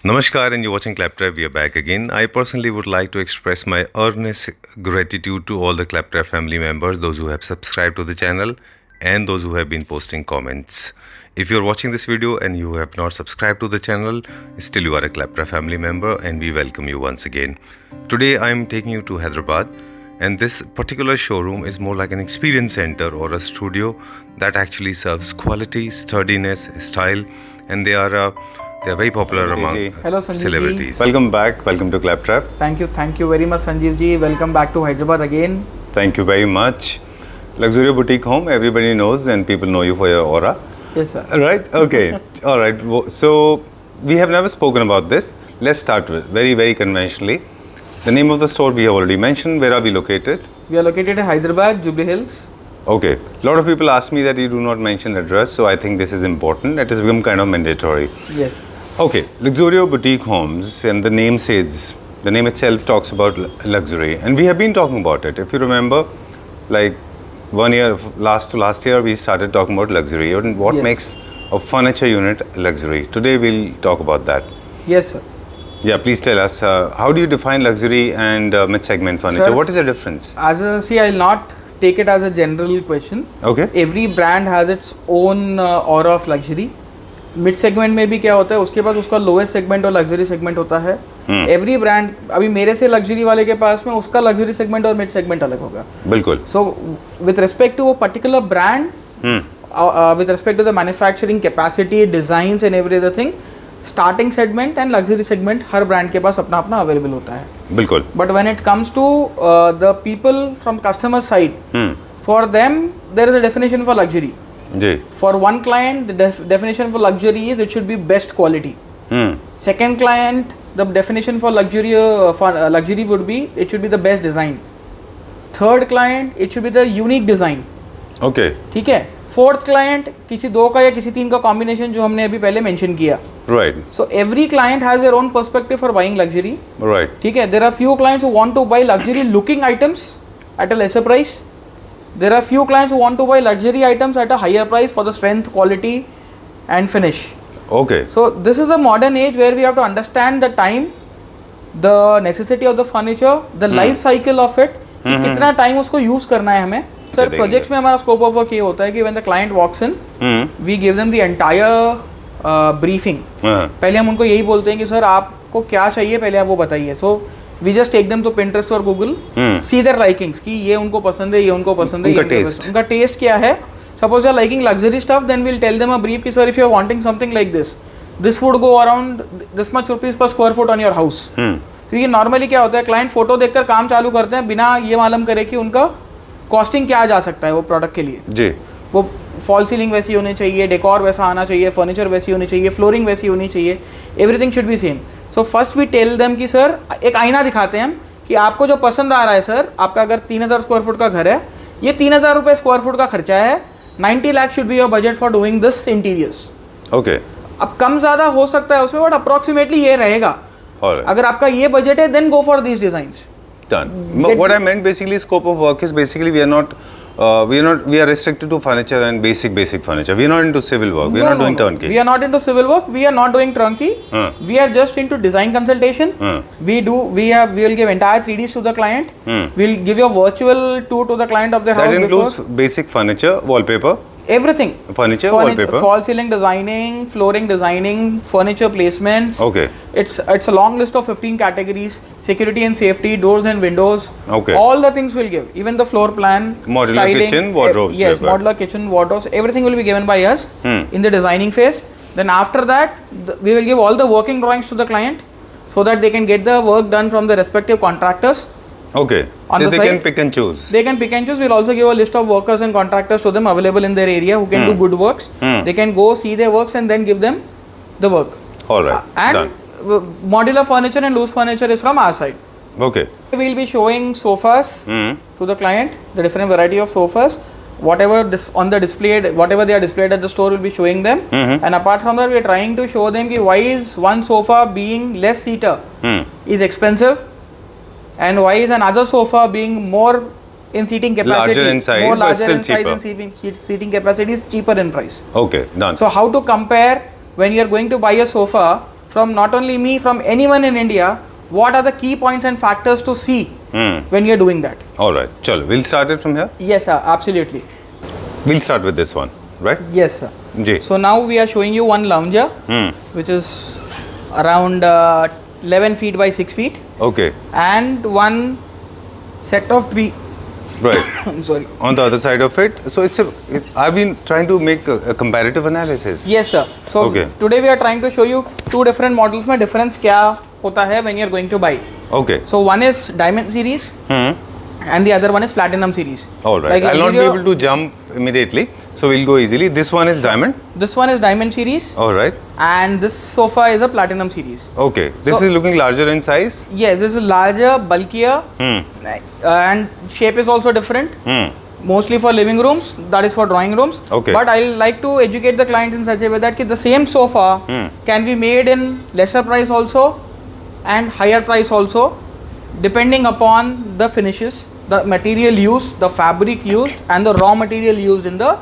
Namaskar, and you're watching Claptrap. We are back again. I personally would like to express my earnest gratitude to all the Claptrap family members, those who have subscribed to the channel, and those who have been posting comments. If you're watching this video and you have not subscribed to the channel, still you are a Claptrap family member, and we welcome you once again. Today I am taking you to Hyderabad, and this particular showroom is more like an experience center or a studio that actually serves quality, sturdiness, style, and they are very popular among Hello, Sanjeev celebrities. Welcome back. Welcome to Claptrap. Thank you very much, Sanjeev ji. Welcome back to Hyderabad again. Thank you very much. Luxury boutique home. Everybody knows, and people know you for your aura. Yes, sir. Right? Okay. All right. So we have never spoken about this. Let's start with very conventionally. The name of the store we have already mentioned. Where are we located? We are located in Hyderabad, Jubilee Hills. Okay. A lot of people ask me that you do not mention address, so I think this is important. It has become kind of mandatory. Yes. Okay, Luxurio Boutique Homes, and the name says, the name itself talks about luxury, and we have been talking about it. If you remember, like 1 year, last year, we started talking about luxury and what Yes. makes a furniture unit luxury. Today, we'll talk about that. Yes, sir. Yeah, please tell us, how do you define luxury and mid-segment furniture? Sir, What is the difference? I'll not take it as a general question. Okay. Every brand has its own aura of luxury. Mid segment में भी क्या होता है, उसके पास उसका lowest segment और luxury segment होता है. एवरी ब्रांड, अभी मेरे से लग्जरी वाले के पास में उसका लग्जरी सेगमेंट और मिड सेगमेंट अलग होगा. बिल्कुल. सो विद रिस्पेक्ट टू वो particular brand, with respect to the manufacturing capacity, designs and every other thing, starting segment and luxury segment her brand के पास अपना अपना available होता है. बिल्कुल. But when it comes to the people from customer side, for them there is a definition for luxury. Ji. For one client, the definition for luxury is it should be best quality. Second client, the definition for luxury would be it should be the best design. Third client, it should be the unique design. Okay. ठीक है. Fourth client, किसी दो का या किसी तीन का combination जो हमने अभी पहले mention किया. Right. So every client has their own perspective for buying luxury. Right. ठीक है. There are few clients who want to buy luxury looking items at a lesser price. There are few clients who want to buy luxury items at a higher price for the strength, quality and finish. Okay. So this is a modern age where we have to understand the time, the necessity of the furniture, the life cycle of it, कि कितना time उसको use करना है हमें. Sir projects में हमारा scope of work ये होता है कि when the client walks in, we give them the entire briefing. पहले हम उनको यही बोलते हैं कि सर आपको क्या चाहिए पहले आप वो बताइए. सो we just take them to Pinterest or Google, see their likings कि ये उनको पसंद है, ये उनको पसंद है, उनका टेस्ट क्या है. Suppose they are liking luxury stuff, then we'll tell them a brief कि sir if you are wanting something like this would go around this much rupees per square foot on your house. क्योंकि normally क्या होता है, client photo देखकर काम चालू करते हैं बिना ये मालूम करे कि उनका कॉस्टिंग क्या जा सकता है वो प्रोडक्ट के लिए. जी. वो फॉल सीलिंग वैसी होनी चाहिए, डेकोर वैसा आना चाहिए, फर्नीचर वैसी होनी चाहिए, फ्लोरिंग वैसी होनी चाहिए, everything should be same. So first we tell them कि सर एक आईना दिखाते हैं हम कि आपको जो पसंद आ रहा है सर, आपका अगर 3000 स्क्वायर फुट का घर है, ये 3000 रुपये स्क्वायर फुट का खर्चा है, 90 lakh should be your budget for doing this interiors. Okay. अब कम ज़्यादा हो सकता है उसमें, बट अप्रॉक्सीमेटली ये रहेगा. अगर आपका ये बजट है then go for these designs. Done. What I meant basically, scope of work is basically we are restricted to furniture and basic furniture. We are not into civil work. We are not doing turnkey. We are not into civil work. We are not doing turnkey. We are just into design consultation. We will give entire 3Ds to the client. We'll give you a virtual tour to the client of their house. That includes basic furniture, wallpaper. Everything. Furniture, wallpaper. Fall ceiling designing, flooring designing, furniture placements. Okay. It's a long list of 15 categories. Security and safety, doors and windows. Okay. All the things we'll give. Even the floor plan, modular styling, kitchen, wardrobes. Yes, modular kitchen, wardrobes. Everything will be given by us in the designing phase. Then after that, we will give all the working drawings to the client so that they can get the work done from the respective contractors. Okay. On so the they side, can pick and choose. They can pick and choose. We'll also give a list of workers and contractors to them available in their area who can do good works. They can go see their works and then give them the work. All right. And modular furniture and loose furniture is from our side. Okay. We'll be showing sofas to the client, the different variety of sofas. Whatever on the display, whatever they are displayed at the store, will be showing them. And apart from that, we are trying to show them why is one sofa being less seater is expensive, and why is another sofa being more in seating capacity, larger in size, more but larger still in size cheaper. and seating capacity is cheaper in price. Okay, done. So how to compare when you are going to buy a sofa from not only me, from anyone in India, what are the key points and factors to see when you're doing that. All right, chalo, we'll start it from here. Yes, sir, absolutely. We'll start with this one, right? Yes, sir. Ji. So now we are showing you one lounger, which is around 11 feet by 6 feet, Okay, and one set of 3. right. I'm sorry. On the other side of it, so I've been trying to make a comparative analysis. Yes, sir. So Okay. today we are trying to show you 2 different models में difference क्या होता है when you are going to buy. Okay. So one is Diamond series and the other one is Platinum series. All right. Like I'll not be Luxurio- able to jump immediately, so we'll go easily. This one is diamond. This one is Diamond series All right. and this sofa is a Platinum series. Okay. This So- is looking larger in size. Yes, this is larger, bulkier, and shape is also different. Mostly for living rooms, that is for drawing rooms. Okay. But I like to educate the clients in such a way that ki the same sofa can be made in lesser price also and higher price also, depending upon the finishes, the material used, the fabric used, and the raw material used in the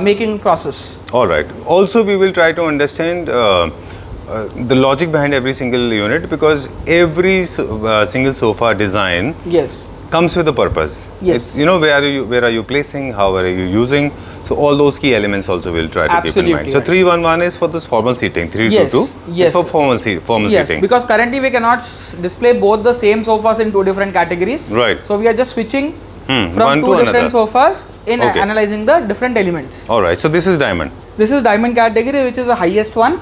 making process. All right. Also, we will try to understand the logic behind every single unit, because every single sofa design Yes. comes with a purpose. Yes. You know, where are you placing, how are you using, so all those key elements also we'll try to keep in mind. Absolutely So right. 311 is for this formal seating, 322 Yes. is for formal formal Yes, seating. because currently we cannot display both the same sofas in 2 different categories. Right. So we are just switching one from 2 to different another. sofas in Okay. analyzing the different elements. All right. So this is diamond. This is diamond category, which is the highest one.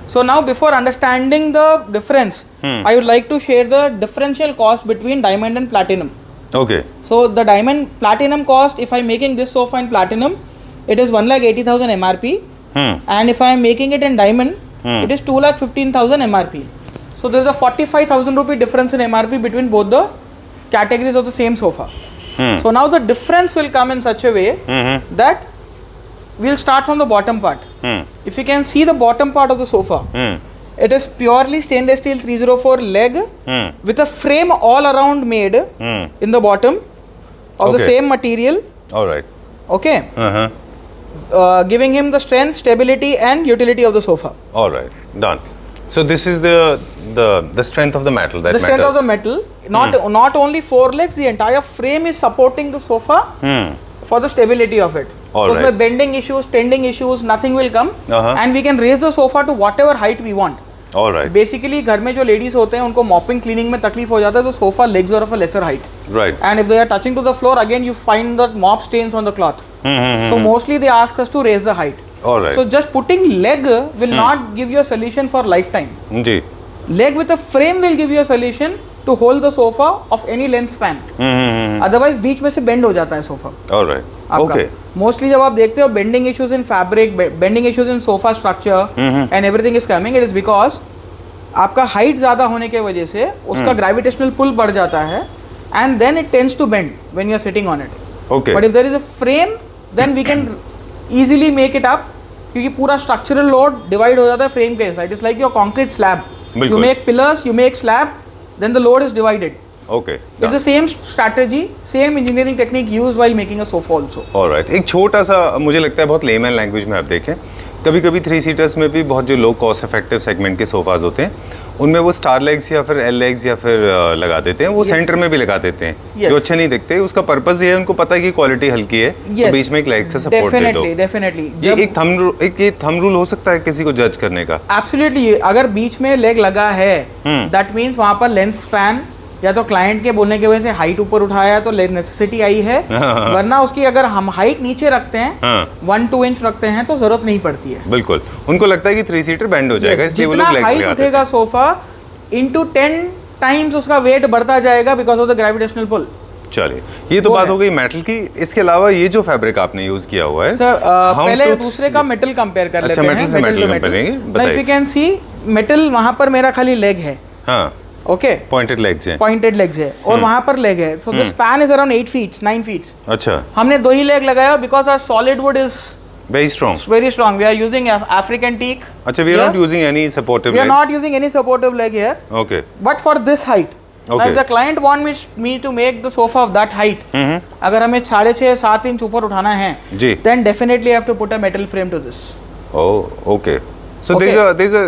So now before understanding the difference, I would like to share the differential cost between diamond and platinum. Okay. So the diamond platinum cost, if I'm making this sofa in platinum, it is 1,80,000 MRP. And if I am making it in diamond, it is 2,15,000 MRP. So there is a 45,000 rupee difference in MRP between both the categories of the same sofa. So now the difference will come in such a way that we'll start from the bottom part. If you can see the bottom part of the sofa, it is purely stainless steel 304 leg with a frame all around made in the bottom of the Okay. same material. All right. Okay. Giving him the strength, stability, and utility of the sofa. All right. Done. So this is the strength of the metal that The strength matters. of the metal, not only 4 legs, the entire frame is supporting the sofa for the stability of it. All So right. उसमें bending issues, tending issues, nothing will come, Uh-huh. and we can raise the sofa to whatever height we want. All right. Basically घर में जो ladies होते हैं उनको mopping cleaning में तकलीफ हो जाता है तो sofa legs are of a lesser height Right. And if they are touching to the floor again you find that mop stains on the cloth so mostly they ask us to raise the height. All right. So just putting leg will not give you a solution for lifetime. जी. Leg with a frame will give you a solution to hold the sofa of any length span. Otherwise बीच में से bend हो जाता है sofa All right. आपका. Okay. Mostly जब आप देखते हो bending issues in fabric, bending issues in sofa structure and everything is coming, it is because आपका height ज़्यादा होने के वजह से उसका gravitational pull बढ़ जाता है and then it tends to bend when you are sitting on it. Okay. But if there is a frame, then we can easily make it up क्योंकि पूरा structural load divide हो जाता है frame के साथ. It is like your concrete slab. You बिल्कुल. make pillars, you make slab, then the load is divided. Okay. It's the same strategy, same engineering technique used while making a sofa also. Alright. एक छोटा सा मुझे लगता है बहुत layman language में आप देखें, कभी कभी 3 सीटर्स में भी बहुत जो लो कॉस्ट इफेक्टिव सेगमेंट के सोफाज होते हैं उनमें वो स्टार लेग्स या फिर एल लेग्स या फिर लगा देते हैं, वो सेंटर में भी लगा देते हैं Yes. जो अच्छे नहीं दिखते. उसका पर्पस ये है, उनको पता है कि क्वालिटी हल्की है तो Yes. बीच में एक लेग से सपोर्ट दे दो. Definitely. ये एक थंब रूल हो सकता है किसी को जज करने का. एब्सोल्युटली अगर बीच में लेग लगा है दैट मीन्स वहाँ पर लेंथ स्पैन या तो क्लाइंट के बोलने की वजह से हाइट ऊपर उठाया तो नेसेसिटी आई है, वरना उसकी अगर हम हाइट नीचे रखते हैं 1-2 इंच रखते हैं तो जरूरत नहीं पड़ती है. बिल्कुल. उनको लगता है कि 3 सीटर बैंड हो जाएगा, इसलिए वो जितना लोग लेग्स हाइट लगाते हैं. उठेगा सोफा इनटू 10 टाइम्स उसका वेट बढ़ता जाएगा because of the gravitational pull. चलिए, ये तो वो बात है. हो गई मेटल की. इसके अलावा ये जो फैब्रिक आपने यूज किया हुआ है, सर हम पहले तो- दूसरे का मेटल कंपेयर कर अच्छा, लेते metal हैं. से metal to compare करेंगे, लाइक बताइए. यू कैन सी मेटल वहाँ पर मेरा खाली लेग है. हाँ, ओके पॉइंटेड लेग्स हैं. पॉइंटेड लेग्स है और वहाँ पर लेग है. So the span is around 8 feet 9 feet. अच्छा, हमने 2 ही लेग लगाया because our solid wood is very strong. very strong. We are using African teak. अच्छा, we are not using any supportive We are legs. not using any supportive leg here. Okay. But for this height, now Okay. if the client want me to make the sofa of that height, अगर हमें 6.5-7 inch ऊपर उठाना है, जी. then definitely I have to put a metal frame to this. Oh, okay. So Okay. there's a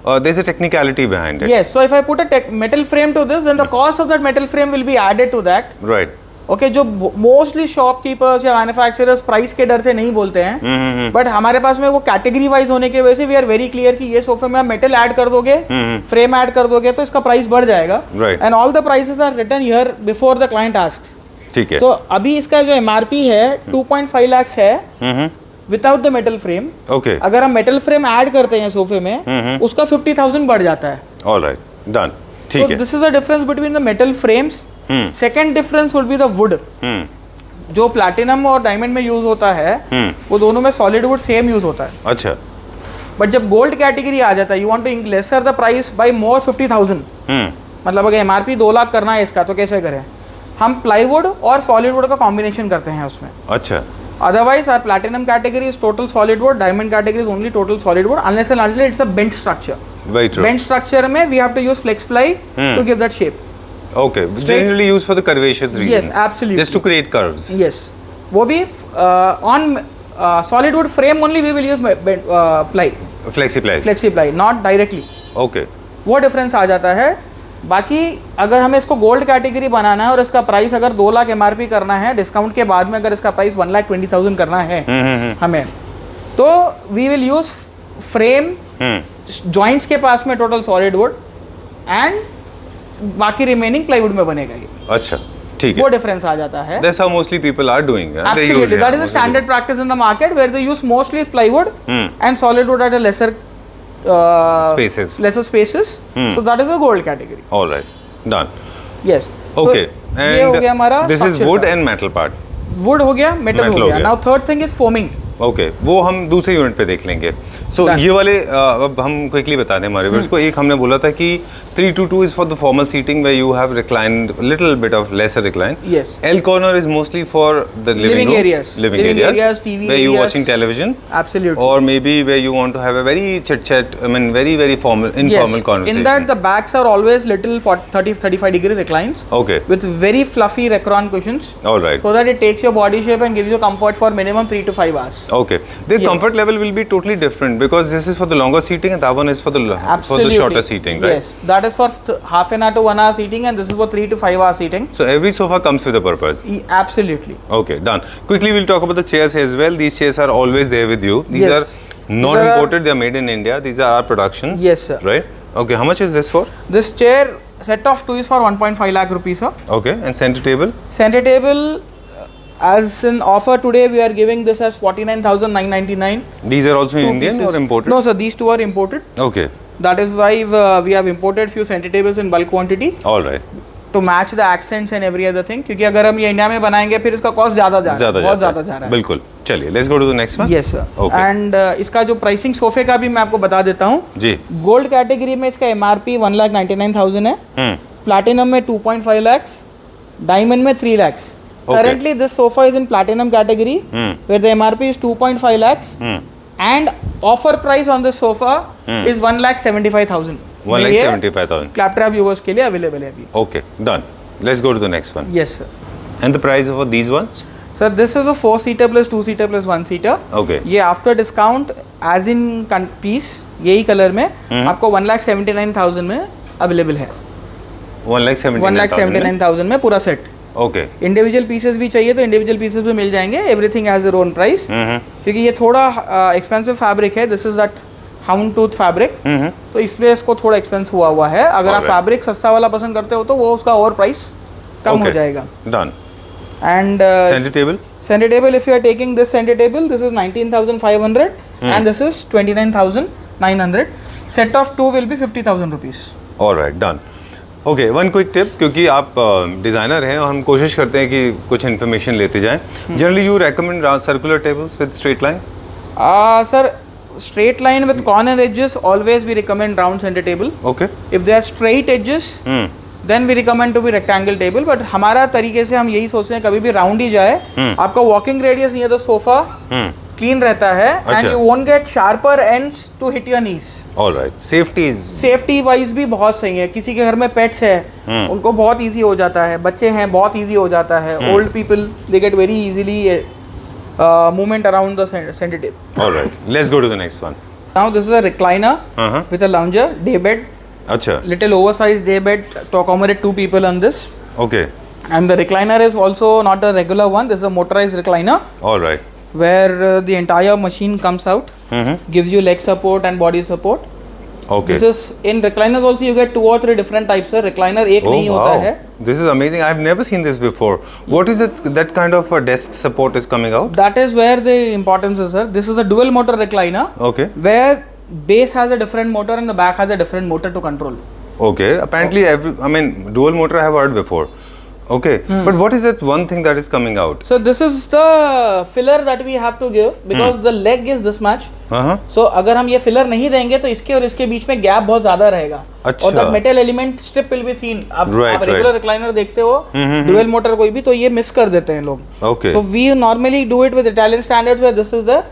there's a technicality behind it. Yes, so if I put a metal frame to this, then the cost of that metal frame will be added to that. Right. Okay, जो mostly shopkeepers या manufacturers price के डर से नहीं बोलते हैं, but हमारे पास में वो कैटेगरी वाइज होने की वजह से वी आर वेरी क्लियर कि ये सोफे में आप मेटल ऐड कर दोगे, फ्रेम ऐड कर दोगे तो इसका प्राइस बढ़ जाएगा. Right. And all the prices are written here before the client asks. ठीक है. सो अभी इसका जो MRP है 2.5 लाख है without the metal frame. Okay. अगर हम मेटल फ्रेम ऐड करते हैं सोफे में उसका 50,000 बढ़ जाता है. All right. Done. ठीक है. This is a difference between the metal frames. Second difference would be the wood. जो प्लैटिनम और डायमंड में यूज होता है वो दोनों में सॉलिड वुड सेम यूज होता है. अच्छा. बट जब गोल्ड कैटेगरी आ जाता है you want to lesser the price by more 50,000. मतलब अगर MRP 2 लाख करना है इसका तो कैसे करें? हम प्लाईवुड और सॉलिड वुड का कॉम्बिनेशन करते हैं उसमें. अच्छा. Otherwise, our platinum category is total solid wood. Diamond category is only total solid wood, unless and until it's a bent structure. Very true. Bent structure में we have to use flex ply to give that shape. Okay. Generally used for the curvaceous reasons. Yes, absolutely. Just to create curves. Yes. वो भी on solid wood frame only we will use ply. Flexi plies. Flexi ply, not directly. Okay. वो difference आ जाता है. बाकी अगर हमें इसको gold category बनाना है और इसका प्राइस अगर 2 लाख MRP करना है डिस्काउंट के बाद में अगर इसका प्राइस 1,20,000 करना है हमें तो we will use frame joints के पास में टोटल सॉलिड वुड एंड बाकी रिमेनिंग प्लाईवुड में बनेगा ये. अच्छा. ठीक है. वो डिफरेंस आ जाता है. That's how mostly people are doing. Absolutely. That is the standard practice in the market where they use mostly plywood and solid wood at a lesser spaces. Lesser spaces. So that is a gold category. All right. Done. Yes. Okay. So, ये हो गया हमारा this is structure wood का. and metal part. Would हो गया, metal हो गया. Now third thing is foaming. Okay. वो हम दूसरे यूनिट पे देख लेंगे. सो ये वाले अब हम क्विकली बता दें हमारे व्यूअर्स को. एक हमने बोला था कि 322 is for the formal seating where you have reclined little bit of lesser recline. Yes. L corner is mostly for the living room, areas, living areas, TV where areas. you're watching television. Absolutely. Or maybe where you want to have a very chit chat. I mean, very formal, informal conversation. In that the backs are always little for 30-35 degree reclines. Okay. With very fluffy Recron cushions. All right. So that it takes your body shape and gives you comfort for minimum 3 to 5 hours. Okay. The comfort level will be totally different because this is for the longer seating and that one is for the shorter seating, right? Yes. That is for half an hour to 1 hour seating and this is for 3 to 5 hour seating. So every sofa comes with a purpose. Absolutely. Okay, done. Quickly we'll talk about the chairs as well. These chairs are always there with you. These Yes. are not imported, they are made in India. These are our productions. Yes, sir. Right? Okay, how much is this for? This chair set of 2 is for 1.5 lakh rupees, sir. Okay, and center table? Center table as an offer today we are giving this as 49,999. These are also Indian pieces. or imported? No sir, these two are imported. Okay. That is why we have imported few center tables in bulk quantity All right. to match the accents and every other thing. क्योंकि अगर हम ये India में बनाएंगे फिर इसका cost ज़्यादा जा रहा है, बहुत ज़्यादा जा रहा है. बिल्कुल. चलिए, let's go to the next one. Yes sir. Okay. And इसका जो प्राइसिंग सोफे का भी मैं आपको बता देता हूँ. जी. गोल्ड कैटेगरी में इसका MRP 1,99,000 है. प्लैटिनम में 2.5 lakhs, डायमंड में 3 lakhs. Okay. Currently this sofa is in platinum category where the MRP is 2.5 lakhs and offer price on this sofa is 1,75,000. 1,75,000. Claptrap viewers के लिए अवेलेबल है अभी. Okay, done. Let's go to the next one. Yes sir. And the price of these ones? Sir, this is a 4-seater plus 2-seater plus 1-seater. Okay. ये after discount as in piece यही colour में आपको 1,79,000 में available है. 1,79,000 में पूरा set. Okay. Individual pieces भी चाहिए तो इंडिविजुअल पीसेस भी मिल जाएंगे. Everything has their own price क्योंकि ये थोड़ा एक्सपेंसिव फैब्रिक है. This is that hound tooth fabric तो इसलिए इसको थोड़ा एक्सपेंस हुआ है. अगर आप फैब्रिक सस्ता वाला पसंद करते हो तो वो उसका और प्राइस कम हो जाएगा. Done. And center table if you are taking this center table this is 19,500 and this is 29,900. set of 2 will be 50,000 rupees. All right, done. Okay, one quick tip क्योंकि आप डिज़ाइनर हैं और हम कोशिश करते हैं कि कुछ इन्फॉर्मेशन लेते जाएं. Generally you recommend circular tables with straight line? Sir straight line with corner edges always we recommend round center table. Okay. If they are straight edges then we recommend to be rectangle table. but हमारा तरीके से हम यही सोचते हैं कभी भी round ही जाए. आपका walking radius near the sofa clean रहता है and you won't get sharper ends to hit your knees. Alright. Safety wise भी बहुत सही है. किसी के घर में पेट्स है उनको बहुत इजी हो जाता है. बच्चे हैं बहुत इजी हो जाता है. Old people they get very easily movement around the centre table. Alright, let's go to the next one. Now this is a recliner Uh-huh. with a lounger, day bed, Acha. little oversized day bed to accommodate 2 people on this. Okay. And the recliner is also not a regular one. This is a motorized recliner All right. where the entire machine comes out, Mm-hmm. gives you leg support and body support. Okay. This is in recliners also you get 2 or 3 different types of recliner. एक Oh नहीं होता है. wow. This is amazing. I've never seen this before. What is that kind of a desk support is coming out? That is where the importance is, sir. This is a dual motor recliner Okay. where base has a different motor and the back has a different motor to control. Okay. Apparently, dual motor I have heard before. Okay. But what is that one thing that is coming out? So this is the filler that we have to give because the leg is this much. Uh-huh. So अगर हम ये filler नहीं देंगे तो इसके और इसके बीच में गैप बहुत ज्यादा रहेगा. अच्छा. और that metal element strip will be seen. आप Right, regular right. recliner देखते हो, dual motor कोई भी तो ये miss कर देते हैं लोग. Okay. So we normally do it with Italian standards where this is the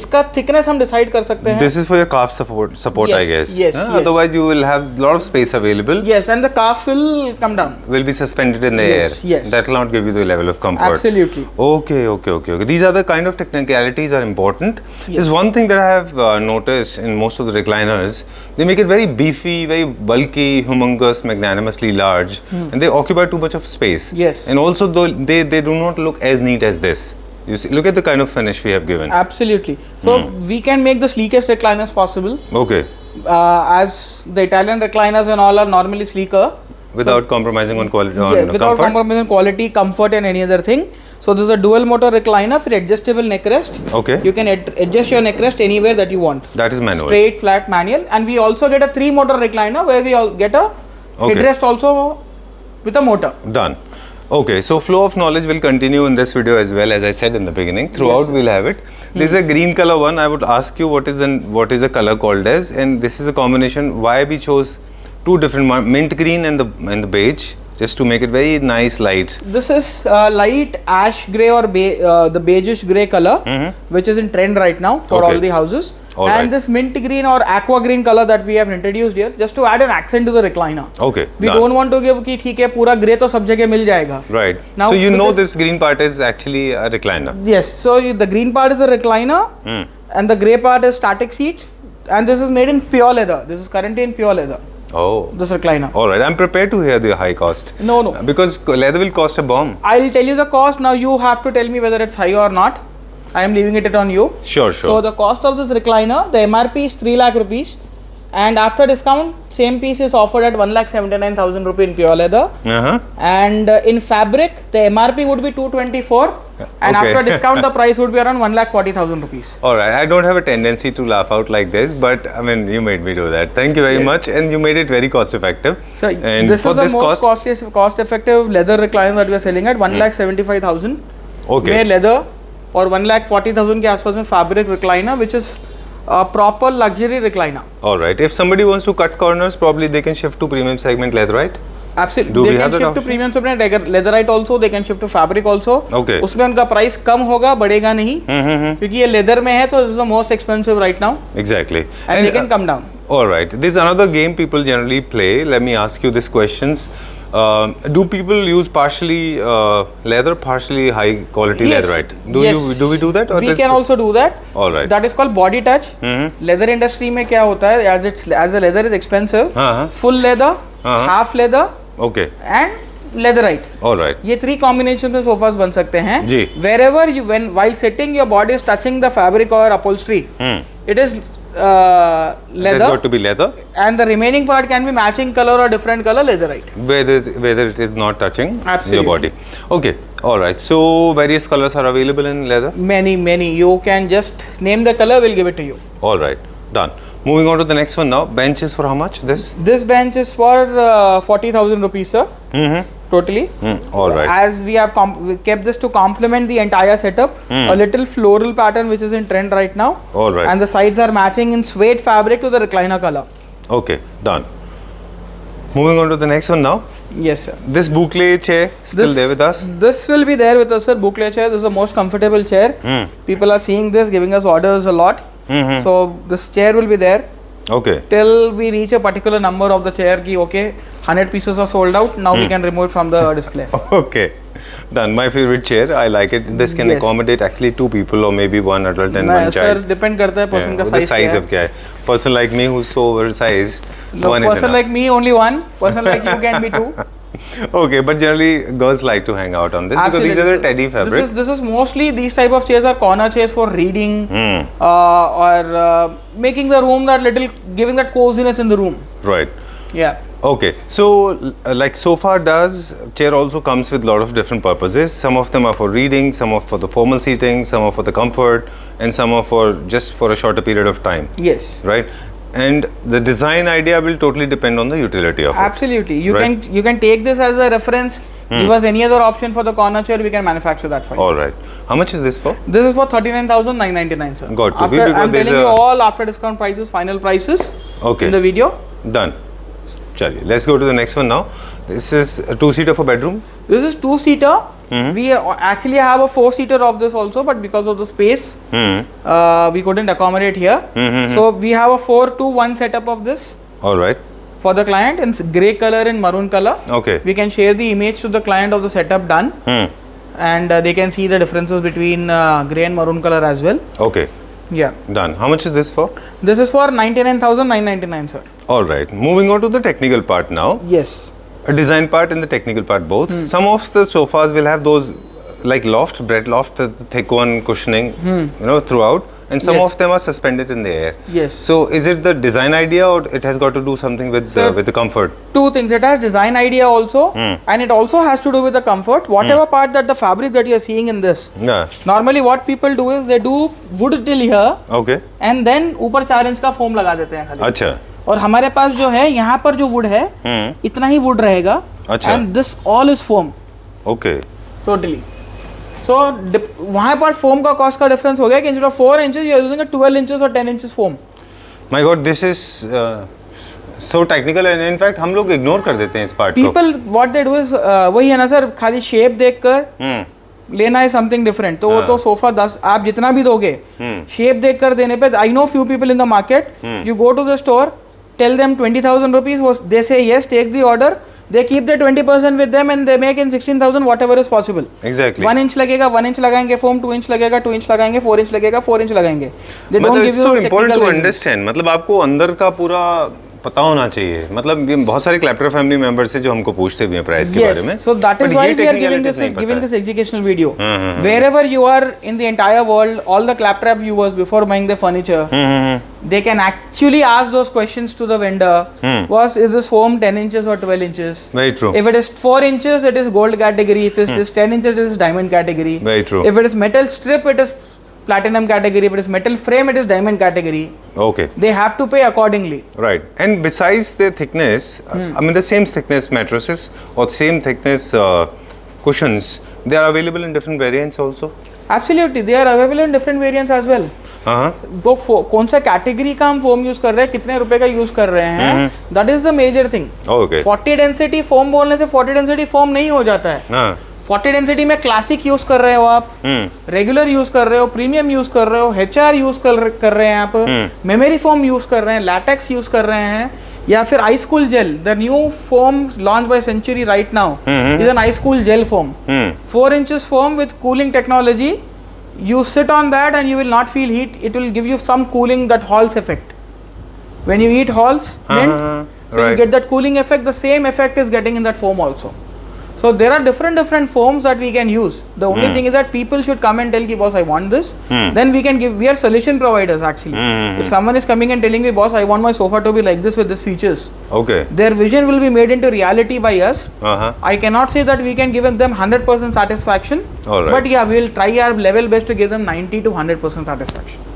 इसका thickness हम decide कर सकते हैं. This is for your calf support, I Yes, guess. yes, yes. Otherwise, you will have lot of space available. Yes, and the calf will come down. Will be suspended in the Yes, air. yes. That will not give you the level of comfort. Absolutely. Okay. These are the kind of technicalities are important. Yes. There's one thing that I have noticed in most of the recliners. They make it very beefy, very bulky, humongous, magnanimously large, and they occupy too much of space. Yes. And also, though they do not look as neat as this. You see, look at the kind of finish we have given. Absolutely. So we can make the sleekest recliners possible. Okay. As the Italian recliners and all are normally sleeker. Without compromising on quality, on Yeah, without comfort. compromising quality, comfort and any other thing. So this is a dual motor recliner with adjustable neck rest. Okay. You can adjust your neck rest anywhere that you want. That is manual. Straight, flat, manual. And we also get a 3 motor recliner where we all get a Okay. headrest also with a motor. Done. Okay, so flow of knowledge will continue in this video as well, as I said in the beginning. Throughout Yes. we'll have it. This is a green color one. I would ask you what is the color called as, and this is a combination. Why we chose 2 different mint green and the beige, just to make it very nice light. This is light ash grey or the beigeish grey color, which is in trend right now for Okay. all the houses. All and right. this mint green or aqua green color that we have introduced here, just to add an accent to the recliner. Okay. We done. don't want to give कि ठीक है पूरा grey तो सब जगह मिल जाएगा. Right. Now so you with know the- this green part is actually a recliner. Yes. So the green part is the recliner, and the grey part is static seat, and this is made in pure leather. This is currently in pure leather. Oh. This recliner. All right. I'm prepared to hear the high cost. No. Because leather will cost a bomb. I'll tell you the cost. Now you have to tell me whether it's high or not. I am leaving it on you. Sure. So the cost of this recliner, the MRP is 3 lakh rupees, and after discount, same piece is offered at 1,79,000 rupees in pure leather. Uh-huh. And in fabric, the MRP would be 224, and Okay. after discount, the price would be around 1,40,000 rupees. All right. I don't have a tendency to laugh out like this, but I mean, you made me do that. Thank you very Yes. much, and you made it very cost effective. So and this for is the this most cost-effective leather recliner that we are selling at 1,75,000. Okay. Mere leather, और 1,40,000 के आसपास में fabric recliner, which is a proper luxury recliner. All right. If somebody wants to cut corners, probably they can shift to premium segment leatherite. Absolutely. Do They we can have that shift to option? premium segment, leatherite also. They can shift to fabric also. Okay. उसमें उनका price कम होगा, बढ़ेगा नहीं, क्योंकि ये leather में है तो this is the most expensive right now, Exactly. and they can come down. All right. This is another game people generally play. Let me ask you these questions. Do people use partially leather, partially high quality Yes. leatherite? Yes. Do we do that? Or We this- can also do that. All right. That is called body touch. Leather industry में क्या होता है? As the leather is expensive, हाँ. full leather, हाँ. half leather, Okay. and leatherite. All right. ये 3 combinations में sofas बन सकते हैं. जी. Wherever you while sitting, your body is touching the fabric or upholstery. It is It has leather, got to be leather. and the remaining part can be matching color or different color leatherite. Whether it is not touching Absolutely. your body. Okay. All right. So various colors are available in leather. Many. You can just name the color. We'll give it to you. All right. Done. Moving on to the next one now. Bench is for how much? This? This bench is for 40,000 rupees, sir. Totally. All right. As we have we kept this to complement the entire setup, a little floral pattern which is in trend right now. All right. And the sides are matching in suede fabric to the recliner color. Okay. Done. Moving on to the next one now. Yes, sir. This boucle chair still there with us? This will be there with us, sir. Boucle chair. This is the most comfortable chair. People are seeing this, giving us orders a lot. So this chair will be there. Okay. till we reach a particular number of the chair ki okay 100 pieces are sold out, now we can remove it from the display. Okay. Done. My favorite chair. I like it. This can Yes. accommodate actually 2 people or maybe 1 adult and 1 sir child. Depend करता है person का the size size क्या of क्या है. Person like me who's so oversized, है. one is person enough. Like me only one, person like you can be two. Okay, but generally girls like to hang out on this because these are the teddy fabric. This is mostly these type of chairs are corner chairs for reading or making the room that little, giving that coziness in the room. Right. Yeah. Okay, so like sofa does, chair also comes with a lot of different purposes. Some of them are for reading, some are for the formal seating, some are for the comfort, and some are for just for a shorter period of time. Yes. Right? And the design idea will totally depend on the utility of it. Absolutely. Right. You can take this as a reference. Give us any other option for the corner chair, we can manufacture that for you. All right. How much is this for? This is for 39,999, sir. Got to. After, Because I'm there's telling you a- all after discount prices, final prices Okay. in the video. Done. Chaliye. Let's go to the next one now. This is a 2-seater for bedroom. This is 2-seater. We actually have a 4-seater of this also, but because of the space, we couldn't accommodate here. So we have a 4-to-1 setup of this All right. for the client in grey color and maroon color. Okay. We can share the image to the client of the setup done, and they can see the differences between grey and maroon color as well. Okay. Yeah. Done. How much is this for? This is for 99,999, sir. All right. Moving on to the technical part now. Yes. A design part and the technical part both. Some of the sofas will have those like loft, bread loft, the thick one cushioning, throughout, and some Yes. of them are suspended in the air. Yes. So is it the design idea or it has got to do something with Sir, with the comfort? Two things. It has design idea also, and it also has to do with the comfort. Whatever part that the fabric that you are seeing in this. Yeah. Normally, what people do is they do wood till here, Okay. and then ऊपर 4 inch का foam लगा देते हैं खाली. अच्छा. और हमारे पास जो है यहाँ पर जो वुड है इतना ही वुड रहेगा. अच्छा. And this all is foam Okay. Totally. So वहाँ पर फोम का कॉस्ट का डिफरेंस हो गया कि instead of 4 inches you are using 12 inches और 10 inches foam. My God, this is so technical and in fact हम लोग ignore कर देते हैं इस part को. People what they do is वही है ना सर, खाली शेप देखकर लेना है समथिंग डिफरेंट. तो वो तो सोफा 10 आप जितना भी दोगे शेप देखकर देने पे. I know few people in the market, you go to the store, tell them 20,000 rupees, they say yes, take the order, they keep the 20% with them and they make in 16,000 whatever is possible. Exactly. 1 inch लगेगा 1 inch लगाएंगे foam, 2 inch लगेगा 2 inch लगाएंगे, 4 inch लगेगा 4 inch लगाएंगे. They don't मतलब give it's you so important technical to reasons. understand. मतलब आपको अंदर का पूरा पता होना चाहिए. मतलब ये बहुत सारे क्लैप्टर फैमिली मेंबर्स हैं जो हमको पूछते भी हैं प्राइस के बारे में. So that is But why ये we are giving technicalities नहीं giving पता this educational video. Wherever you are in the entire world, all the claptrap viewers before buying the furniture, they can actually ask those questions to the vendor. Is this foam 10 inches or 12 inches? Very true. If it is 4 inches, it is gold category. If it is 10 inches, it is diamond category. Very true. If it is metal strip, it is platinum category. If it is metal frame, it is diamond category. Okay. They have to pay accordingly. Right. And besides their thickness, I mean the same thickness mattresses or same thickness cushions, they are available in different variants also. Absolutely, they are available in different variants as well. वो कौन सा category का हम foam use कर रहे हैं, कितने रुपए का यूज कर रहे हैं, that is the major thing. Okay. 40 density foam बोलने से 40 डेंसिटी फोम नहीं हो जाता है. हाँ. 40 डेंसिटी में क्लासिक यूज कर रहे हो आप, रेगुलर यूज कर रहे हो, प्रीमियम यूज कर रहे हो, HR यूज कर रहे हैं आप, मेमोरी फोम यूज कर रहे हैं, लैटेक्स यूज कर रहे हैं, या फिर ice cool gel. The new foam launch by Century right now is an ice cool gel foam. 4 inches foam with cooling technology. You sit on that and you will not feel heat. It will give you some cooling, that Halls effect. When you eat Halls mint, so you right. get that cooling effect. The same effect is getting in that foam also. So there are different foams that we can use. The only thing is that people should come and tell ki boss I want this. Then we can give. We are solution providers actually. If someone is coming and telling me boss I want my sofa to be like this with these features, Okay. their vision will be made into reality by us. Uh-huh. I cannot say that we can give them 100% satisfaction. All right. But yeah, we will try our level best to give them 90 to 100% satisfaction.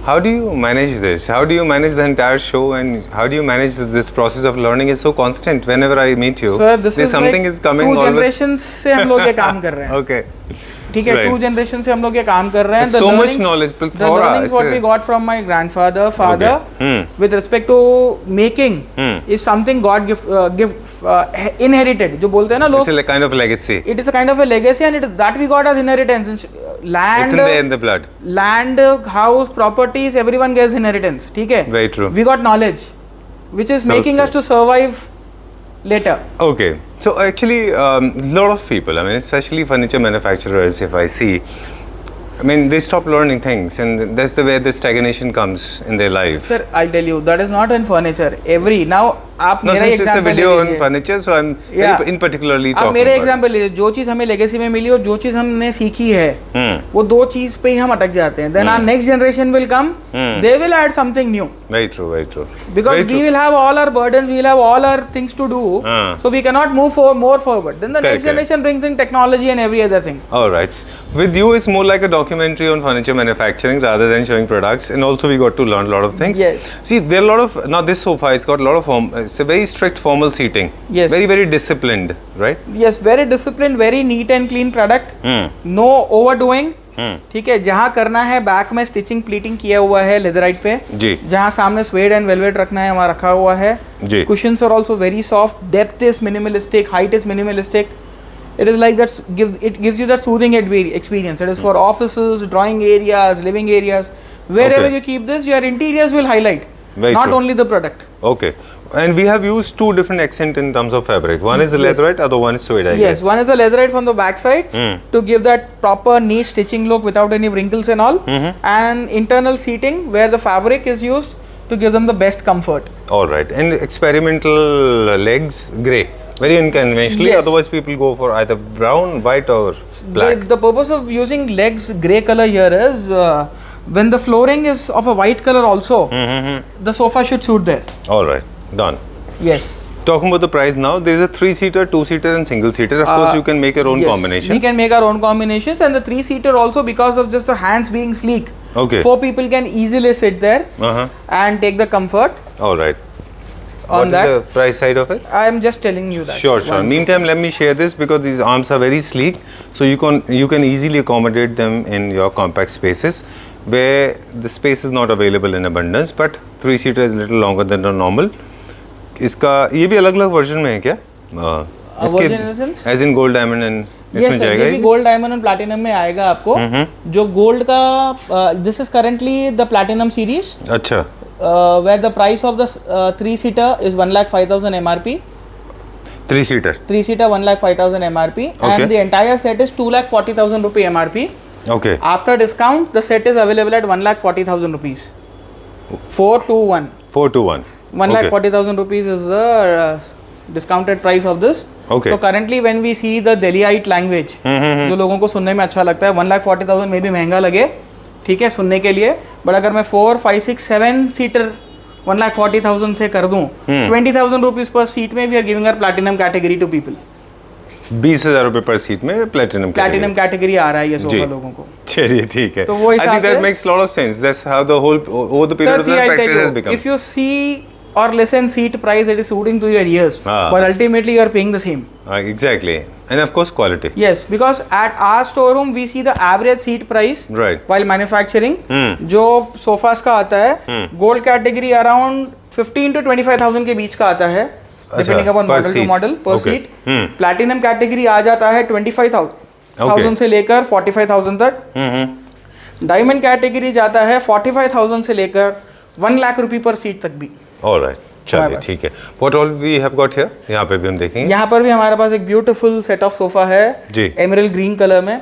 How do you manage this? How do you manage the entire show and how do you manage this process of learning is so constant whenever I meet you? Sir, this is something like is coming 2 always. generations से हम लोग ये काम कर रहे हैं. Okay. ठीक है, Right. 2 generations से हम लोग ये काम कर रहे हैं. There's so much knowledge, The plethora, learnings what ऐसे- we got from my grandfather, father, with respect to making, is something God inherited. जो बोलते हैं ना लोग, It's a kind of legacy. it is a kind of a legacy and that we got as inheritance. land, It's in the blood. land, house, properties, everyone gets inheritance. ठीक है? Very true. We got knowledge, which is So making us true. to survive later. Okay, so actually, lot of people, I mean, especially furniture manufacturers, if I see, I mean, they stop learning things, and that's the way the stagnation comes in their life. Sir, I'll tell you, that is not in furniture. Every now, आप No, मेरा since it's a example ले video on लीजिए. furniture, so I'm Yeah. very in particularly आप talking मेरे about example लीजिए, जो चीज़ हमें legacy में मिली और जो चीज़ हमने सीखी है, वो दो चीज़ पे ही हम अटक जाते हैं. Then our next generation will come, they will add something new. Very true, very true. Because Very we true. will have all our burdens, we will have all our things to do, so we cannot move more forward. Then the Correct, next generation brings in technology and every other thing. All right. With you, it's more like a documentary on furniture manufacturing rather than showing products, and also we got to learn a lot of things. Yes. See, there are a lot of now. This sofa, it's got a lot of it's a very strict formal seating. Yes. Very very disciplined, right? Yes, very disciplined, very neat and clean product. No overdoing. ठीक है, जहाँ करना है back में stitching pleating किया हुआ है leatherette पे. जी. जहाँ सामने स्वेड एंड वेलवेट रखना है वहाँ रखा हुआ है. जी. Cushions are also very soft. Depth is minimalistic. Height is minimalistic. It is like that gives you that soothing experience. It is for offices, drawing areas, living areas. Wherever Okay. you keep this, your interiors will highlight. Very not true. only the product. Okay. And we have used two different accents in terms of fabric. One is the Yes. leatherette, other one is suede, I Yes, guess. one is a leatherette from the back side to give that proper neat stitching look without any wrinkles and all. And internal seating where the fabric is used to give them the best comfort. All right. And experimental legs, grey. Very unconventionally. Yes. Otherwise, people go for either brown, white, or black. The purpose of using legs grey color here is when the flooring is of a white color also, the sofa should suit there. All right. Done. Yes. Talking about the price now, there is a 3-seater, 2-seater, and single-seater. Of course, you can make your own Yes, combination. we can make our own combinations, and the 3-seater also, because of just the hands being sleek. Okay. 4 people can easily sit there and take the comfort. All right. On What that, is the price side of it? I am just telling you that. Sure, sure. Once. Meantime, let me share this because these arms are very sleek, so you can easily accommodate them in your compact spaces where the space is not available in abundance. But 3-seater is a little longer than the normal. इसका ये भी अलग-अलग version में है क्या? Version in the sense? As in gold, diamond and Yes, इसमें sir, जाएगा ये भी ये? गोल्ड डायमंड एंड प्लैटिनम में आएगा आपको. जो गोल्ड का this is currently the platinum series अच्छा. where the price of the 3-seater is 1,05,000 MRP. 3-seater. 3-seater 1,05,000 MRP. Okay. And the entire set is 2,40,000 rupee MRP. Okay. After discount, the set is available at 1,40,000 rupees. 421. 421. 1,40,000 rupees is the discounted price of this. Okay. So currently when we see the Delhiite language, जो लोगों को सुनने में अच्छा लगता है, 1,40,000 में भी महंगा लगे, ठीक है सुनने के लिए, बट अगर मैं 4, 5, 6, 7 सीटर 1,40,000 से कर दूं, 20,000 रुपीज पर सीट में we are giving our platinum category to people. 20,000 रुपए पर सीट में प्लेटिनम प्लैटिनम कैटेगरी आ रहा है ये जी. सोफा लोगों को. चलिए ठीक है. तो वो I हिसाब think that से- makes a lot of sense. That's how the whole over the period Sir, of see, time I'll tell practice has you, become. if you see or listen seat price, it is suiting to your ears, but ultimately you are paying the same. Exactly. And of course quality. Yes, because at our storeroom we see the average seat price Right. while manufacturing. जो sofas का आता है gold category around 15 to 25,000 के बीच का आता है, depending upon per model to seat. Model पर Okay. Seat. Platinum category आ जाता है 25,000 से लेकर 45,000 तक. डायमंड कैटेगरी जाता है 45,000 से लेकर 1 लाख रुपए पर सीट तक भी. All right. चलिए Bye-bye. ठीक है. What all we have got here? यहाँ पे भी हम देखेंगे. यहाँ पर भी हमारे पास एक ब्यूटीफुल सेट ऑफ सोफा है जी. एमरल्ड ग्रीन कलर में.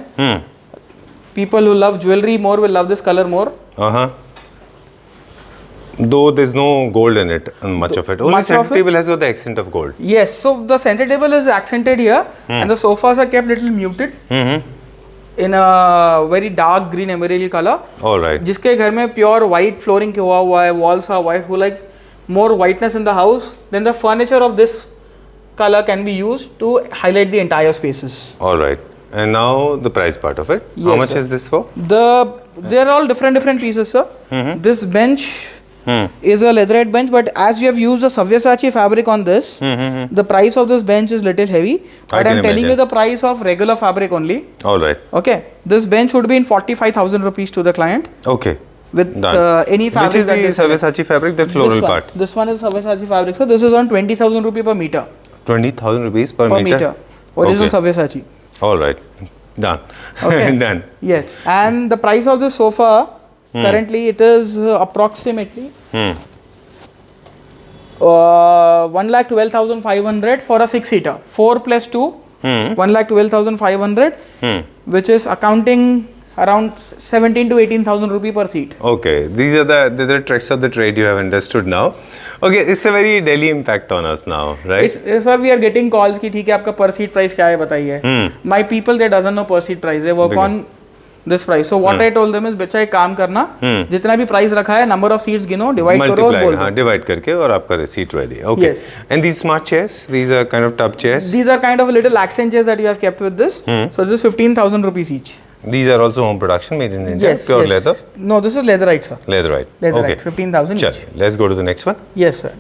People who love jewelry more will love this color more. Though there's no gold in it, much of it. Only Much center of it? table has got the accent of gold. Yes, so the center table is accented here, and the sofas are kept little muted in a very dark green emerald color. All right. जिसके घर में pure white flooring हुआ हुआ है, walls are white, who like more whiteness in the house, then the furniture of this color can be used to highlight the entire spaces. All right. And now the price part of it. How Yes, much sir. is this for? They're all different pieces, sir. This bench is a leatherette bench, but as we have used the Sabyasachi fabric on this, the price of this bench is little heavy. But can I'm telling you imagine. the price of regular fabric only. All right. Okay, this bench would be in 45,000 rupees to the client Okay. with Done. any fabric. Which is that the they select. Sabyasachi fabric, the floral this one, part? This one is Sabyasachi fabric. So this is on 20,000 rupee per meter. 20,000 rupees per Per meter. Original Okay. Sabyasachi. All right. Done. Okay. Done. Yes, and the price of this sofa currently it is approximately 1,12,500 for a 6-seater. 4 plus 2, 1,12,500, which is accounting around 17 to 18,000 rupee per seat. Okay, these are the tricks of the trade you have understood now. Okay, it's a very Delhi impact on us now, right? Sir, we are getting calls कि ठीक है आपका per seat price क्या है बताइए. My people they doesn't know per seat price. They work on this price. So what I told them is बच्चा एक काम करना, जितना भी price रखा है number of seats गिनो, divide करो और बोल दो. हाँ, divide करके और आपका seat ready. Okay. Yes. And these smart chairs, these are kind of tub chairs. These are kind of little accent chairs that you have kept with this. So this is 15,000 rupees each. These are also home production, made in India. Yes. Pure yes. leather. No, this is leatherite, sir. Leatherite. Leatherite. Okay. 15,000 each. Chal, let's go to the next one. Yes, sir.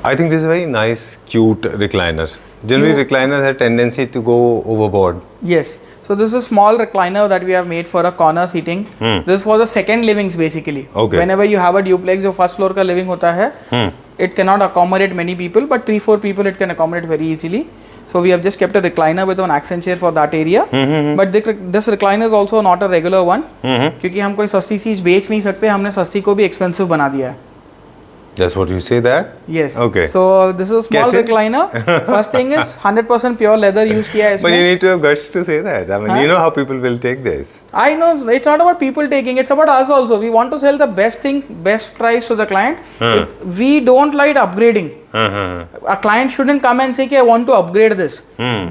I think this is a very nice, cute recliner. Generally, recliners have tendency to go overboard. Yes. So this is a small recliner that we have made for a corner seating. This is for the second livings basically. Okay. Whenever you have a duplex, जो first floor का living होता है, it cannot accommodate many people, but 3-4 people it can accommodate very easily. So we have just kept a recliner with an accent chair for that area. But this recliner is also not a regular one. क्योंकि हम कोई सस्ती चीज बेच नहीं सकते, हमने सस्ती को भी expensive बना दिया है. That's what you say that? Yes. Okay. So this is a small कैसे? recliner. First thing is 100% pure leather use किया है But you इसमें. need to have guts to say that. I mean, you know how people will take this. I know it's not about people taking, it's about us also. We want to sell the best thing, best price to the client. We don't like upgrading. A client shouldn't come and say कि I want to upgrade this.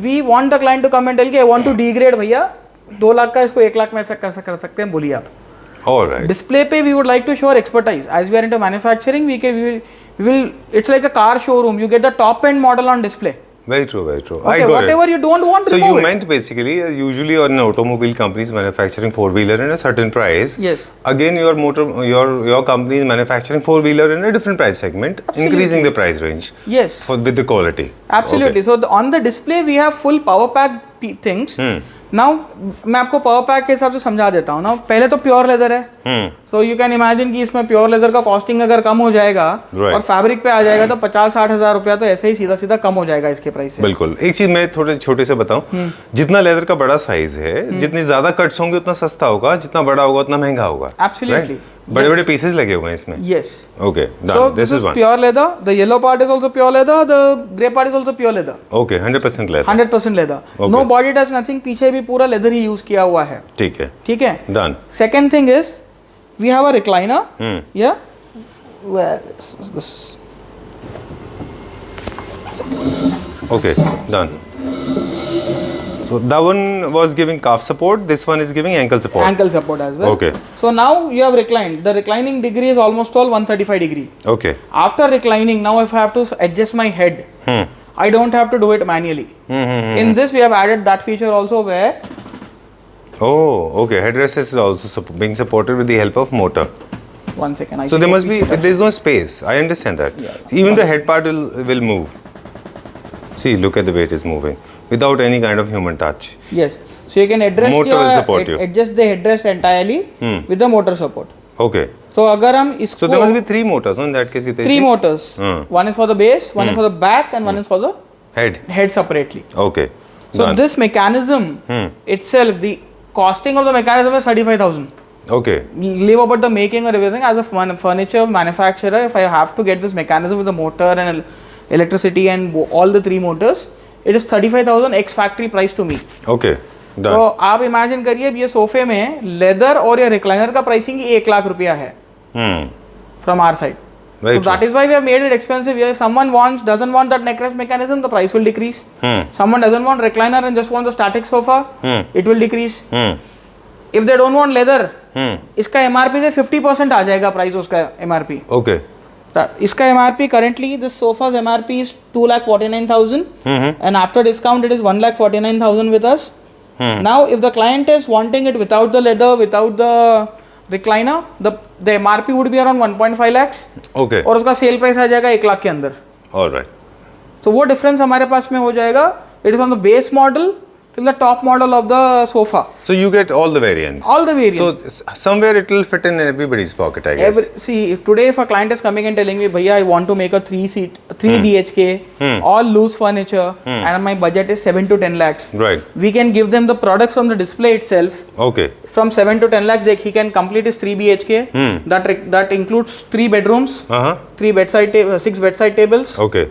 We want the client to come and tell कि I want to degrade भैया 2 लाख का इसको 1 लाख में ऐसा कर सकते हैं, बोलिए आप. All right. Display पे we would like to show our expertise. As we are into manufacturing, we will it's like a car showroom. You get the top end model on display. Very true, very true. Okay, I got whatever it. you don't want, So remove you it. meant basically, usually an automobile company is manufacturing 4-wheeler in a certain price. Yes. Again, your company is manufacturing 4-wheeler in a different price segment, increasing the price range. Yes. With the quality. Absolutely. Okay. So on the display we have full power pack things. Now मैं आपको power pack के हिसाब से समझा देता हूँ ना. पहले तो प्योर लेदर है. So you can imagine कि इसमें प्योर लेदर का कॉस्टिंग अगर कम हो जाएगा और फैब्रिक पे आ जाएगा तो 50-60 हज़ार रुपया तो ऐसे ही सीधा सीधा कम हो जाएगा इसके प्राइस से. बिल्कुल. एक चीज मैं थोड़े छोटे से बताऊं, जितना लेदर का बड़ा साइज है, जितनी ज्यादा कट्स होंगे उतना सस्ता होगा, जितना बड़ा होगा उतना महंगा होगा. Absolutely. बड़े बड़े पीसेस लगे हुए हैं इसमें. Yes. Okay, So done. this is one. pure leather. The yellow part is also pure leather. The grey part is also pure leather. Okay, 100% leather. 100% leather. Okay. No body touch, nothing. पीछे भी पूरा leather ही use किया हुआ है. ठीक है. ठीक है. Done. Second thing is we have a recliner. Yeah. Where is this? Okay, done. So that one was giving calf support. This one is giving ankle support. Ankle support as well. Okay. So now you have reclined. The reclining degree is almost all 135 degree. Okay. After reclining, now if I have to adjust my head, I don't have to do it manually. In this, we have added that feature also where. Oh, okay. Headrest is also being supported with the help of motor. 1 second. So there must be. There is no space. I understand that. Yeah. Even the head part will move. See, look at the way it is moving without any kind of human touch. Yes. So you can Motor will support you. adjust the headrest entirely with the motor support. Okay. So अगर हम इसको So there must be 3 motors. No? In that case, 3 motors. One is for the base, one is for the back, and one is for the head separately. Okay. So Done. this mechanism itself, the costing of the mechanism is 35,000. Okay. Leave about the making or everything. As a furniture manufacturer, if I have to get this mechanism with the motor and electricity and all the 3 motors, it is 35,000 ex factory price to me. Okay. Done. So आप imagine करिए ये सोफे में leather और ये recliner का pricing ही 1 लाख रुपया है from our side. Very So true. that is why we have made it expensive. If someone doesn't want that neckrest mechanism, the price will decrease. Someone doesn't want recliner and just want the static sofa, it will decrease. If they don't want leather, इसका MRP से 50% आ जाएगा price उसका MRP. Okay. इसका MRP currently this sofa's MRP is 2,49,000 and after discount it is 1,49,000 with us. Now if the client is wanting it without the leather, without the recliner, the MRP would be around 1.5 lakhs. Okay. और उसका sale price आ जाएगा 1 लाख के अंदर. All right. तो वो difference हमारे पास में हो जाएगा. It is on the base model till the top model of the sofa. So you get all the variants. All the variants. So somewhere it will fit in everybody's pocket, I guess. See, if today if a client is coming and telling me, Bhaiya, I want to make a 3 BHK, all loose furniture, and my budget is 7 to 10 lakhs. Right. We can give them the products from the display itself. Okay. From 7 to 10 lakhs, he can complete his 3 BHK. That includes 3 bedrooms, 6 bedside tables, Okay.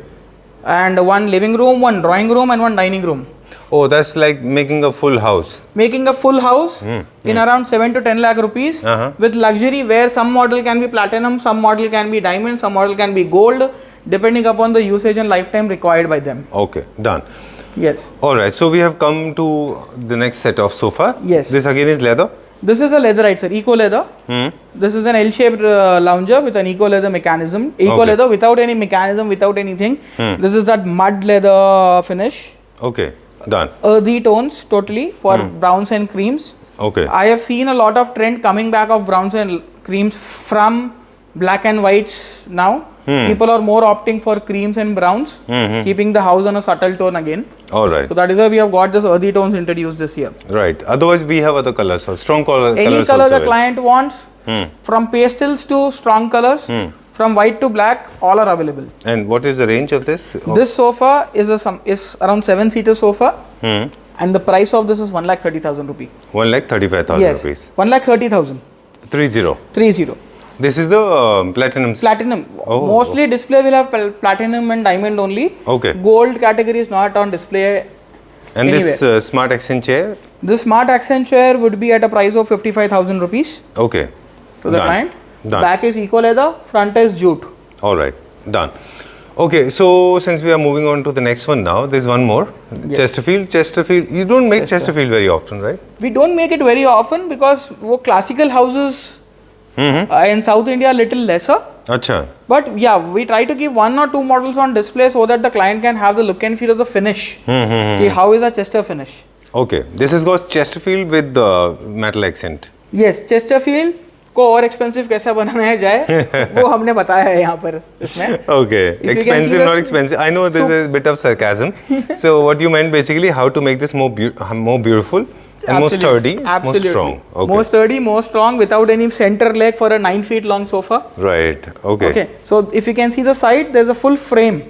and 1 living room, 1 drawing room, and 1 dining room. Oh, that's like making a full house. Making a full house in around 7 to 10 lakh rupees with luxury, where some model can be platinum, some model can be diamond, some model can be gold, depending upon the usage and lifetime required by them. Okay, done. Yes. All right, so we have come to the next set of sofa. Yes. This again is leather. This is a leatherite, sir, eco leather. This is an L-shaped lounger with an eco leather mechanism. Eco leather without any mechanism, without anything. This is that mud leather finish. Okay, done. Earthy tones totally for browns and creams. Okay. I have seen a lot of trend coming back of browns and creams from black and whites now. People are more opting for creams and browns, keeping the house on a subtle tone again. All right. So that is why we have got this earthy tones introduced this year. Right. Otherwise, we have other colors, or strong colors. Any color the client wants, from pastels to strong colors, from white to black, all are available. And what is the range of this? This sofa is around 7-seater sofa, and the price of this is 1,30,000 rupee. 1,35,000 Yes, rupees. 1,30,000. 30. 30. This is the platinum. Platinum. Oh, Mostly display will have platinum and diamond only. Okay. Gold category is not on display. And Anywhere. this smart accent chair? This smart accent chair would be at a price of 55,000 rupees Okay. to the Done. client. Done. Back is eco leather, front is jute. All right. Done. Okay, so since we are moving on to the next one now, there's one more. Yes. Chesterfield. Chesterfield. You don't make Chesterfield very often, right? We don't make it very often because classical houses in South India are little lesser. Acha. But yeah, we try to give 1 or 2 models on display so that the client can have the look and feel of the finish. Okay, how is a Chester finish? Okay. This has got Chesterfield with the metal accent. Yes, Chesterfield को और expensive कैसा बनाया जाए वो हमने बताया है यहाँ पर इसमें. Okay. If you can see Expensive, the not expensive. I know this is a bit of sarcasm. So what you meant basically how to make this more beautiful and more sturdy, more strong. Okay. More sturdy, more strong without any center leg for a 9 feet long sofa. Right. Okay. Okay. So if you can see the side, there's a full frame.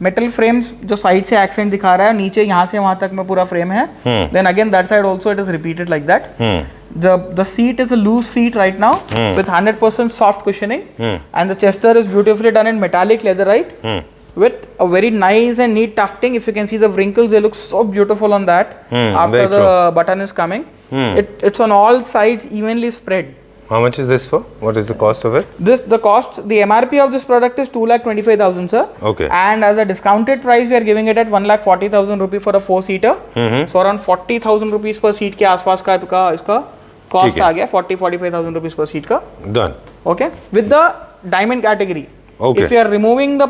Metal frames जो side से accent दिखा रहा है, नीचे यहाँ से वहां तक में पूरा फ्रेम है. Then again that side also it is repeated like that. The seat is a loose seat right now with 100% soft cushioning, and the Chester is beautifully done in metallic leatherite with a very nice and neat tufting. If you can see the wrinkles, they look so beautiful on that after the button is coming. It's on all sides evenly spread. How much is this for? What is the cost of it? The MRP of this product is 2,25,000, sir. Okay. And as a discounted price, we are giving it at 1,40,000 rupees for a 4-seater. So around 40,000 rupees per seat के आसपास का इसका cost आ गया 40-45,000 rupees per seat का. Done. Okay. With the diamond category. Okay. If you are removing the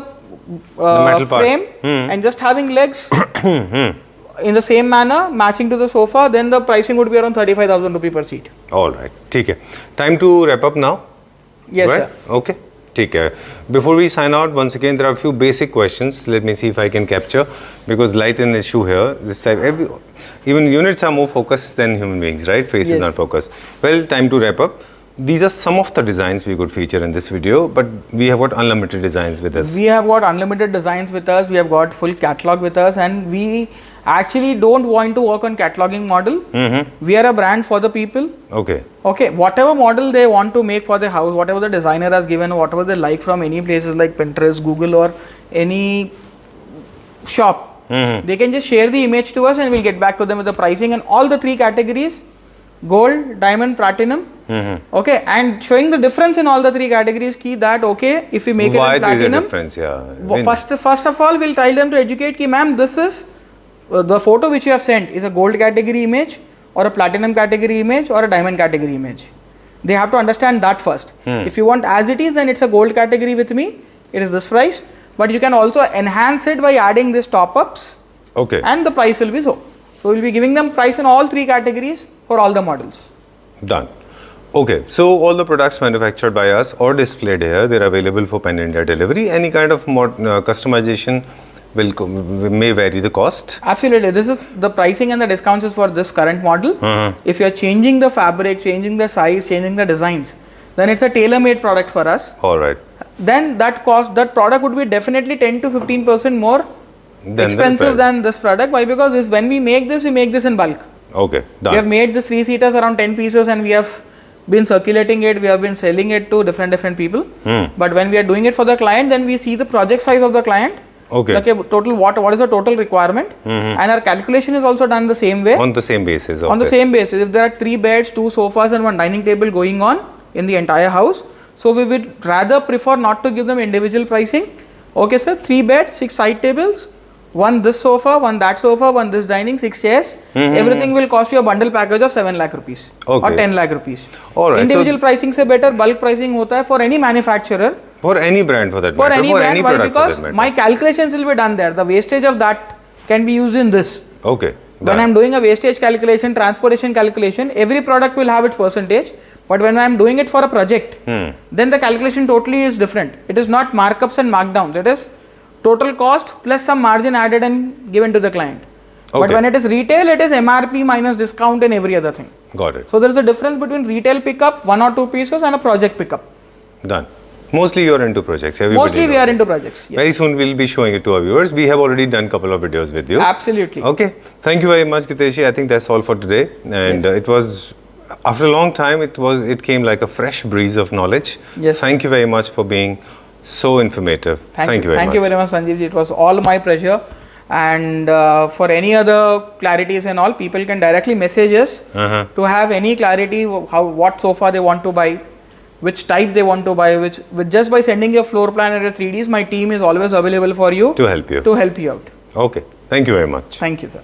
metal part. frame and just having legs in the same manner, matching to the sofa, then the pricing would be around 35,000 rupees per seat. All right. ठीक है. Time to wrap up now. Yes, right? sir. Okay. ठीक है. Before we sign out, once again, there are a few basic questions. Let me see if I can capture, because light an issue here. This time, even units are more focused than human beings, right? Face is Yes. not focused. Well, time to wrap up. These are some of the designs we could feature in this video, but we have got unlimited designs with us. We have got unlimited designs with us. We have got full catalog with us, and we actually don't want to work on cataloging model. We are a brand for the people. Okay. Okay, whatever model they want to make for their house, whatever the designer has given, whatever they like from any places like Pinterest, Google, or any shop, they can just share the image to us, and we'll get back to them with the pricing and all the 3 categories: gold, diamond, platinum. Okay, and showing the difference in all the 3 categories. Key that okay, if we make Why it in there is a platinum, difference? Yeah. first of all, we'll try them to educate. Ki ma'am, this is the photo which you have sent is a gold category image, or a platinum category image, or a diamond category image. They have to understand that first. If you want as it is, then it's a gold category with me. It is this price, but you can also enhance it by adding this top-ups. Okay. And the price will be so. So we'll be giving them price in all 3 categories for all the models. Done. Okay, so all the products manufactured by us or displayed here, they're available for pan India delivery. Any kind of customization may vary the cost. Absolutely. This is the pricing and the discounts is for this current model. If you are changing the fabric, changing the size, changing the designs, then it's a tailor-made product for us. All right. Then that product would be definitely 10 to 15% more expensive than this product. Why? Because when we make this in bulk. Okay, done. We have made this 3-seaters around 10 pieces and we have been circulating it, we have been selling it to different people. But when we are doing it for the client, then we see the project size of the client. Okay. Like total what is the total requirement, and our calculation is also done the same way. On the same basis. On the same basis, if there are 3 beds, 2 sofas, and 1 dining table going on in the entire house, so we would rather prefer not to give them individual pricing. Okay, sir, 3 beds, 6 side tables, 1 this sofa, 1 that sofa, 1 this dining, 6 chairs. Everything will cost you a bundle package of 7 lakh rupees or 10 lakh rupees. All right. Individual pricing se better bulk pricing hota hai for any manufacturer. For any brand for that For matter. any brand, why? product Because for that matter. my calculations will be done there. The wastage of that can be used in this. Okay. When I'm doing a wastage calculation, transportation calculation, every product will have its percentage. But when I'm doing it for a project, then the calculation totally is different. It is not markups and markdowns. It is total cost plus some margin added and given to the client. But when it is retail, it is MRP minus discount and every other thing. Got it. So there is a difference between retail pickup, 1 or 2 pieces, and a project pickup. Done. Mostly you're into projects. Mostly we are into projects. Yes. Very soon we'll be showing it to our viewers. We have already done a couple of videos with you. Absolutely. Okay. Thank you very much, Gitesh. I think that's all for today. And it was, after a long time, it came like a fresh breeze of knowledge. Yes. Thank you very much for being so informative. Thank you very much. Thank you very much, Sanjeev. It was all my pleasure. And for any other clarities and all, people can directly message us to have any clarity what sofa they want to buy, which type they want to buy, just by sending your floor plan or your 3Ds, my team is always available for you to help you out. Okay. Thank you very much. Thank you, sir.